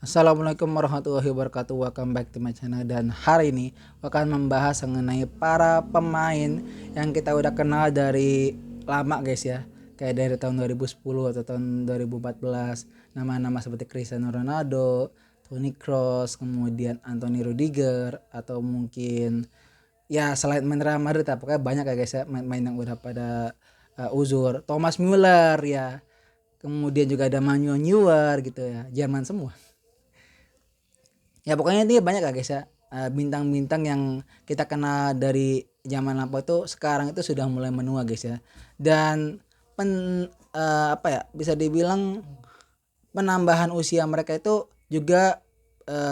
Assalamualaikum warahmatullahi wabarakatuh. Welcome back to my channel. Dan hari ini akan membahas mengenai para pemain yang kita udah kenal dari lama guys ya. Kayak dari tahun 2010 atau tahun 2014. Nama-nama seperti Cristiano Ronaldo, Toni Kroos, kemudian Anthony Rudiger, atau mungkin ya selain main Real Madrid ya, pokoknya banyak ya guys ya main-main yang udah pada uzur. Thomas Müller ya. Kemudian juga ada Manuel Neuer gitu ya. Jerman semua. Ya pokoknya dia banyak lah guys ya, bintang-bintang yang kita kenal dari zaman apa itu sekarang itu sudah mulai menua guys ya. Dan apa ya, bisa dibilang penambahan usia mereka itu juga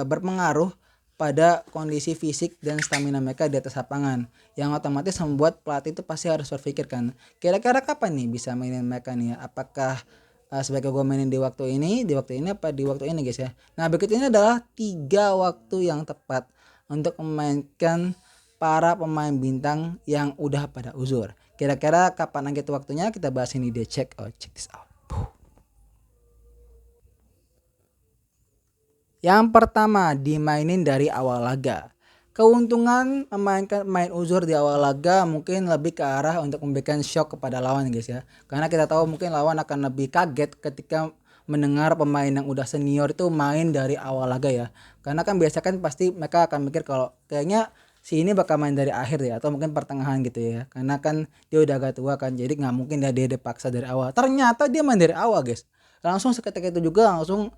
berpengaruh pada kondisi fisik dan stamina mereka di atas lapangan, yang otomatis membuat pelatih itu pasti harus berpikirkan kira-kira kapan nih bisa mainin mereka nih ya? Apakah sebaiknya gue mainin di waktu ini apa di waktu ini guys ya. Nah berikut ini adalah 3 waktu yang tepat untuk memainkan para pemain bintang yang udah pada uzur. Kira-kira kapan aja itu waktunya, kita bahas ini di check this out. Yang pertama, dimainin dari awal laga. Keuntungan memainkan pemain uzur di awal laga mungkin lebih ke arah untuk memberikan shock kepada lawan guys ya. Karena kita tahu mungkin lawan akan lebih kaget ketika mendengar pemain yang udah senior itu main dari awal laga ya. Karena kan biasa kan pasti mereka akan mikir kalau kayaknya si ini bakal main dari akhir ya, atau mungkin pertengahan gitu ya. Karena kan dia udah agak tua kan, jadi nggak mungkin dia dipaksa dari awal. Ternyata dia main dari awal guys. Langsung seketika itu juga langsung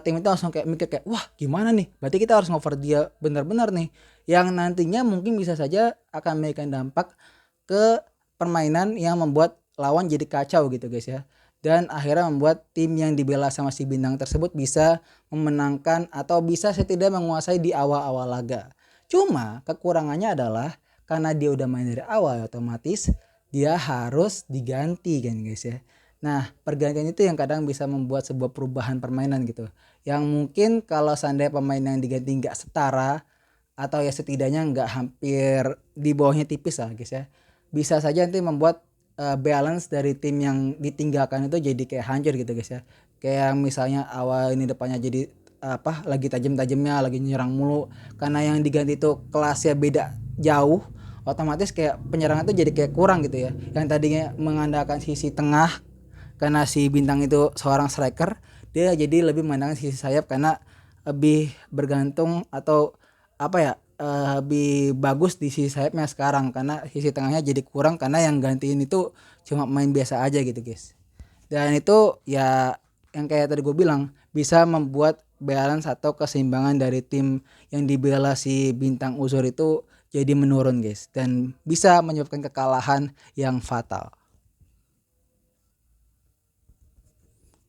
tim itu langsung kayak mikir kayak wah gimana nih, berarti kita harus ngover dia benar-benar nih, yang nantinya mungkin bisa saja akan memberikan dampak ke permainan yang membuat lawan jadi kacau gitu guys ya, dan akhirnya membuat tim yang dibela sama si bintang tersebut bisa memenangkan atau bisa setidaknya menguasai di awal-awal laga. Cuma kekurangannya adalah karena dia udah main dari awal, otomatis dia harus diganti kan guys ya. Nah, pergantian itu yang kadang bisa membuat sebuah perubahan permainan gitu. Yang mungkin kalau seandainya pemain yang diganti nggak setara atau ya setidaknya nggak hampir di bawahnya tipis lah guys ya. Bisa saja nanti membuat balance dari tim yang ditinggalkan itu jadi kayak hancur gitu guys ya. Kayak misalnya awal ini depannya jadi apa lagi tajam-tajamnya lagi nyerang mulu, karena yang diganti itu kelasnya beda jauh, otomatis kayak penyerangan itu jadi kayak kurang gitu ya. Yang tadinya mengandalkan sisi tengah karena si bintang itu seorang striker, dia jadi lebih mengandalkan sisi sayap karena lebih bergantung atau apa ya, lebih bagus di sisi sayapnya sekarang, karena sisi tengahnya jadi kurang karena yang gantiin itu cuma main biasa aja gitu guys. Dan itu ya yang kayak tadi gue bilang bisa membuat balance atau keseimbangan dari tim yang dibela si bintang uzur itu jadi menurun guys, dan bisa menyebabkan kekalahan yang fatal.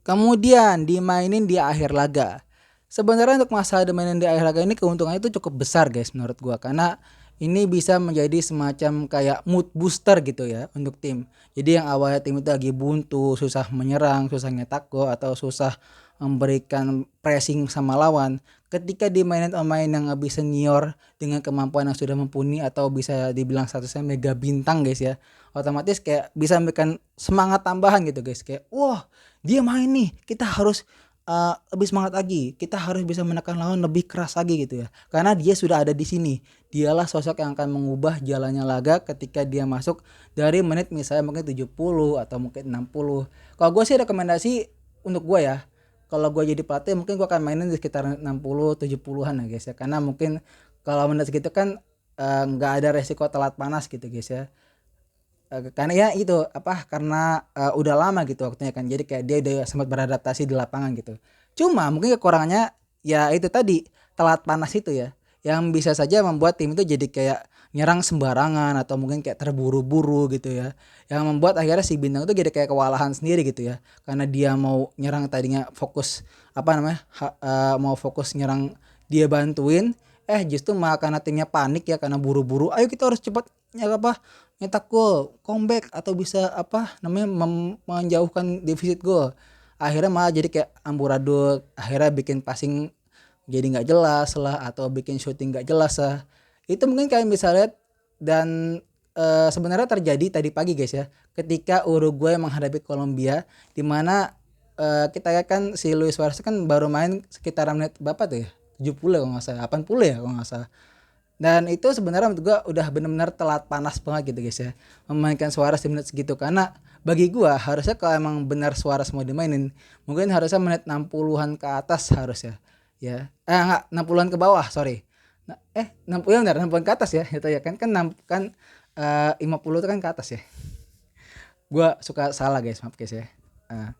Kemudian dimainin di akhir laga. Sebenarnya untuk masalah dimainin di akhir laga ini keuntungannya itu cukup besar guys menurut gua, karena ini bisa menjadi semacam kayak mood booster gitu ya untuk tim. Jadi yang awalnya tim itu lagi buntu, susah menyerang, susah nyetak gol atau susah memberikan pressing sama lawan, ketika dimainin pemain yang lebih senior dengan kemampuan yang sudah mumpuni atau bisa dibilang statusnya mega bintang guys ya, otomatis kayak bisa memberikan semangat tambahan gitu guys, kayak wah dia main nih, kita harus lebih semangat lagi, kita harus bisa menekan lawan lebih keras lagi gitu ya, karena dia sudah ada di sini. Dialah sosok yang akan mengubah jalannya laga ketika dia masuk dari menit misalnya mungkin 70 atau mungkin 60. Kalau gue sih rekomendasi untuk gue ya, kalau gue jadi pelatih mungkin gue akan mainin di sekitar 60 70-an ya guys ya, karena mungkin kalau menit segitu kan nggak ada resiko telat panas gitu guys ya. Karena ya itu apa, karena udah lama gitu waktunya kan, jadi kayak dia udah sempat beradaptasi di lapangan gitu. Cuma mungkin kekurangannya ya itu tadi, telat panas itu ya, yang bisa saja membuat tim itu jadi kayak nyerang sembarangan atau mungkin kayak terburu-buru gitu ya, yang membuat akhirnya si bintang itu jadi kayak kewalahan sendiri gitu ya, karena dia mau nyerang tadinya fokus apa namanya mau fokus nyerang, dia bantuin, justru malah karena timnya panik ya, karena buru-buru ayo kita harus cepat apa nyetak gol, comeback atau bisa apa namanya menjauhkan defisit gol. Akhirnya malah jadi kayak amburadul, akhirnya bikin passing jadi nggak jelas lah atau bikin shooting nggak jelas lah. Itu mungkin kalian bisa lihat, dan sebenarnya terjadi tadi pagi guys ya, ketika Uruguay menghadapi Kolombia, di mana kita lihat kan si Luis Suarez kan baru main sekitar menit berapa tuh ya, 70 kalau nggak salah, 80 ya kalau nggak salah. Dan itu sebenarnya menurut gua udah benar-benar telat panas banget gitu guys ya, memainkan Suarez di menit segitu. Karena bagi gua harusnya kalau emang benar Suarez mau dimainin, mungkin harusnya menit 60-an ke atas harusnya. Ya. Enggak, 60-an ke bawah, sorry. 60 ya benar, 60-an ke atas ya. Itu ya kan 50 itu kan ke atas ya. Gua suka salah guys, maaf guys ya. Eh,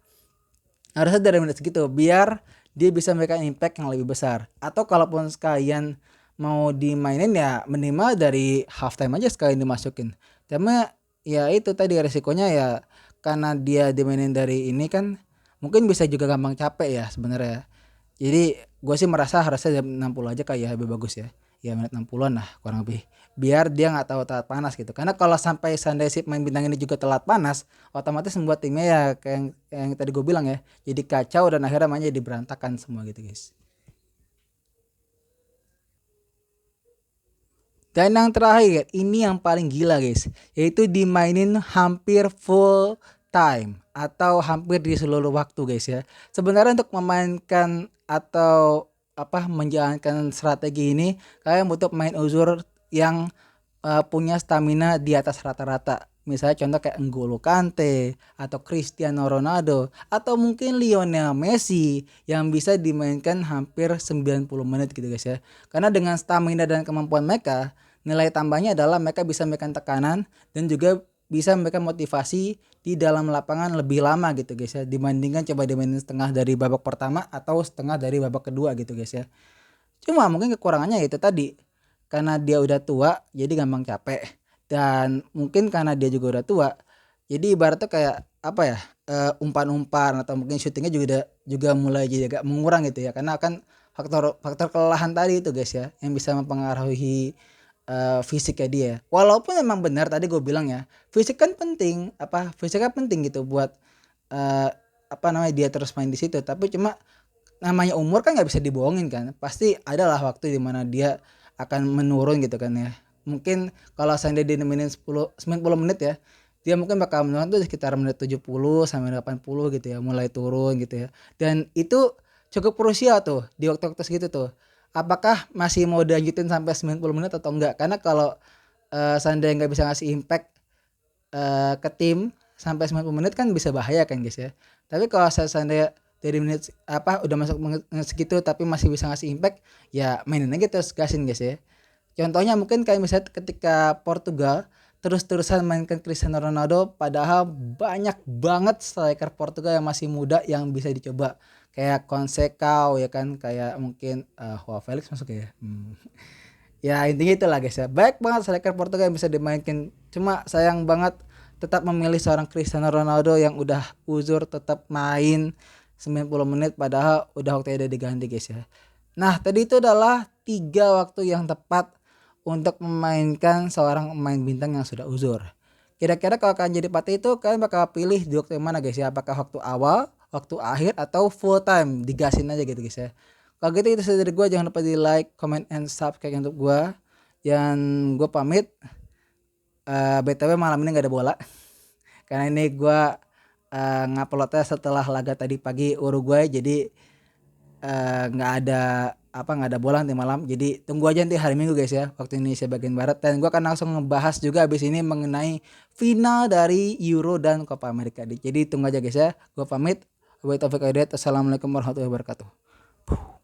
Harusnya dari menit segitu biar dia bisa memberikan impact yang lebih besar. Atau kalaupun sekalian mau dimainin ya minimal dari halftime aja sekalian dimasukin. Cuma ya itu tadi resikonya ya, karena dia dimainin dari ini kan mungkin bisa juga gampang capek ya sebenarnya. Jadi gue sih merasa harusnya jam 60 aja kayak lebih bagus ya. Ya menit 60-an lah kurang lebih. Biar dia nggak tahu telat panas gitu. Karena kalau sampai Sunday Sip main bintang ini juga telat panas, otomatis membuat timnya ya kayak yang tadi gue bilang ya. Jadi kacau dan akhirnya mainnya jadi berantakan semua gitu guys. Dan yang terakhir, ini yang paling gila guys, yaitu dimainin hampir full time atau hampir di seluruh waktu guys ya. Sebenarnya untuk memainkan atau menjalankan strategi ini, kalian butuh pemain uzur yang punya stamina di atas rata-rata. Misalnya contoh kayak N'Golo Kante atau Cristiano Ronaldo atau mungkin Lionel Messi yang bisa dimainkan hampir 90 menit gitu guys ya. Karena dengan stamina dan kemampuan mereka, nilai tambahnya adalah mereka bisa memberikan tekanan dan juga bisa memberikan motivasi di dalam lapangan lebih lama gitu guys ya, dibandingkan coba dimainin setengah dari babak pertama atau setengah dari babak kedua gitu guys ya. Cuma mungkin kekurangannya itu tadi, karena dia udah tua jadi gampang capek, dan mungkin karena dia juga udah tua jadi ibaratnya kayak apa ya, umpan-umpan atau mungkin syutingnya juga mulai jadi agak mengurang gitu ya, karena kan faktor faktor kelelahan tadi itu guys ya yang bisa mempengaruhi fisiknya dia. Walaupun memang benar tadi gue bilang ya, fisik kan penting, fisiknya penting gitu buat eh, dia terus main di situ. Tapi cuma namanya umur kan nggak bisa dibohongin kan, pasti adalah waktu di mana dia akan menurun gitu kan ya. Mungkin kalau seandainya dia mainin 10 menit ya, dia mungkin bakal menurun tuh sekitar menit 70 sampai 80 gitu ya, mulai turun gitu ya. Dan itu cukup krusial tuh di waktu-waktu segitu tuh. Apakah masih mau dilanjutin sampai 90 menit atau enggak? Karena kalau seandainya nggak bisa ngasih impact ke tim sampai 90 menit kan bisa bahaya kan guys ya. Tapi kalau seandainya dari menit udah masuk menit segitu tapi masih bisa ngasih impact, ya mainin aja terus gasin guys ya. Contohnya mungkin kayak misalnya ketika Portugal terus-terusan mainkan Cristiano Ronaldo, padahal banyak banget striker Portugal yang masih muda yang bisa dicoba, kayak Conceição ya kan, kayak mungkin Joao Felix masuk ya. Ya intinya itulah guys ya, baik banget striker Portugal yang bisa dimainkan. Cuma sayang banget tetap memilih seorang Cristiano Ronaldo yang udah uzur tetap main 90 menit padahal udah waktunya udah diganti guys ya. Nah tadi itu adalah 3 waktu yang tepat untuk memainkan seorang pemain bintang yang sudah uzur. Kira-kira kalau kalian jadi pelatih itu kalian bakal pilih di waktu yang mana guys ya? Apakah waktu awal, waktu akhir, atau full time digasin aja gitu guys ya? Kalau gitu itu saja dari gue, jangan lupa di like, comment, and subscribe untuk gue. Dan gue pamit. BTW malam ini gak ada bola karena ini gue nguploadnya setelah laga tadi pagi Uruguay, jadi nggak ada bola nanti malam. Jadi tunggu aja nanti hari Minggu guys ya, waktu Indonesia bagian barat. Dan gue akan langsung ngebahas juga abis ini mengenai final dari Euro dan Copa America. Jadi tunggu aja guys ya. Gue pamit. Wabillahi taufiq wal hidayah. Assalamualaikum warahmatullahi wabarakatuh.